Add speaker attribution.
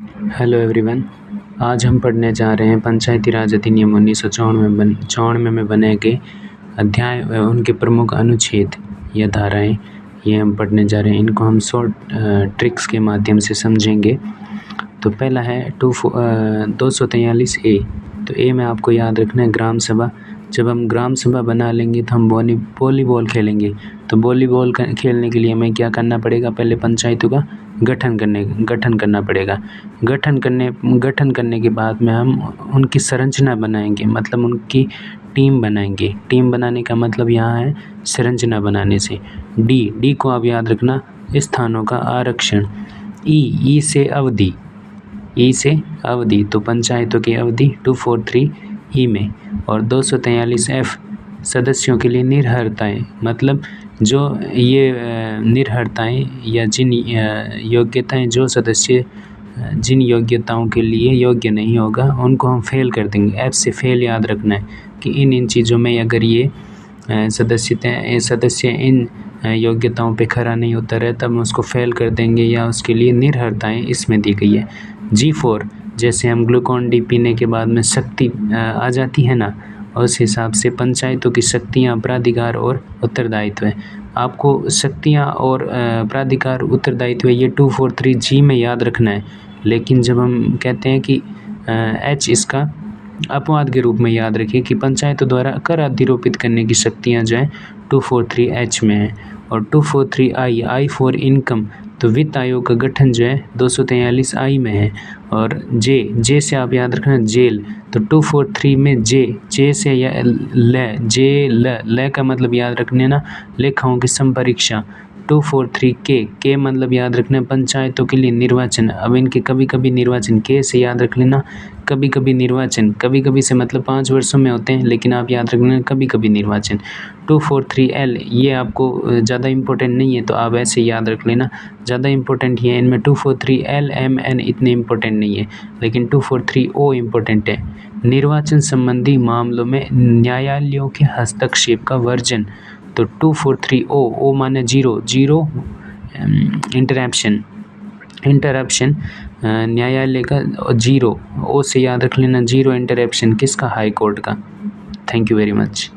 Speaker 1: Hello everyone. आज हम पढ़ने जा रहे हैं पंचायती राज अधिनियम 1994 में बनाए गए अध्याय व उनके प्रमुख अनुच्छेद या धाराएं। ये हम पढ़ने जा रहे हैं, इनको हम शॉर्ट ट्रिक्स के माध्यम से समझेंगे। तो पहला है 243 ए। तो ए में आपको याद रखना है ग्राम सभा। जब हम ग्राम सभा बना लेंगे तो हम वॉलीबॉल खेलेंगे। तो वॉलीबॉल खेलने के लिए हमें क्या करना पड़ेगा? पहले पंचायतों का गठन करना पड़ेगा। गठन करने के बाद में हम उनकी संरचना बनाएंगे, मतलब उनकी टीम बनाएंगे। टीम बनाने का मतलब यहाँ है संरचना बनाने से। डी को आप याद रखना, स्थानों का आरक्षण। ई से अवधि, तो पंचायतों की अवधि 243 ई में। और 243 एफ सदस्यों के लिए निर्भरताएं, मतलब जो ये निर्भरताएं या जिन योग्यताएं जो सदस्य जिन योग्यताओं के लिए योग्य नहीं होगा उनको हम फेल कर देंगे। एफ से फेल याद रखना है कि इन चीज़ों में अगर ये सदस्य इन योग्यताओं पे खरा नहीं उतर है तब हम उसको फेल कर देंगे, या उसके लिए निर्भरताएं इसमें दी गई है। G4 जैसे हम ग्लूकोन डी पीने के बाद में शक्ति आ जाती है ना, उस हिसाब से पंचायतों की शक्तियाँ, प्राधिकार और उत्तरदायित्व है। आपको शक्तियाँ और प्राधिकार, उत्तरदायित्व ये 243 जी में याद रखना है। लेकिन जब हम कहते हैं कि एच इसका अपवाद के रूप में याद रखिए कि पंचायतों द्वारा कर अधिरोपित करने की शक्तियाँ जो है 243 एच में है। और 243 आई फॉर इनकम, तो वित्त आयोग का गठन जो है 243 आई में है। और जे से आप याद रखना जेल, तो 243 में जे से या ल का मतलब याद रखने ना लेखाओं की संपरीक्षा। 243 के मतलब याद रखना पंचायतों के लिए निर्वाचन। अब इनके कभी कभी निर्वाचन के से याद रख लेना, कभी कभी निर्वाचन, कभी कभी से मतलब 5 वर्षों में होते हैं, लेकिन आप याद रख लेना कभी कभी निर्वाचन। 243 एल ये आपको ज़्यादा इम्पोर्टेंट नहीं है, तो आप ऐसे याद रख लेना। ज़्यादा इम्पोर्टेंट है इनमें 243 एल एम एन इतने इम्पोर्टेंट नहीं है, लेकिन 243 ओ इम्पोर्टेंट है। निर्वाचन संबंधी मामलों में न्यायालयों के हस्तक्षेप का वर्जन। तो 243 ओ माने जीरो इंटरप्शन न्यायालय का, जीरो ओ से याद रख लेना जीरो इंटरप्शन किसका? हाई कोर्ट का। Thank you very much.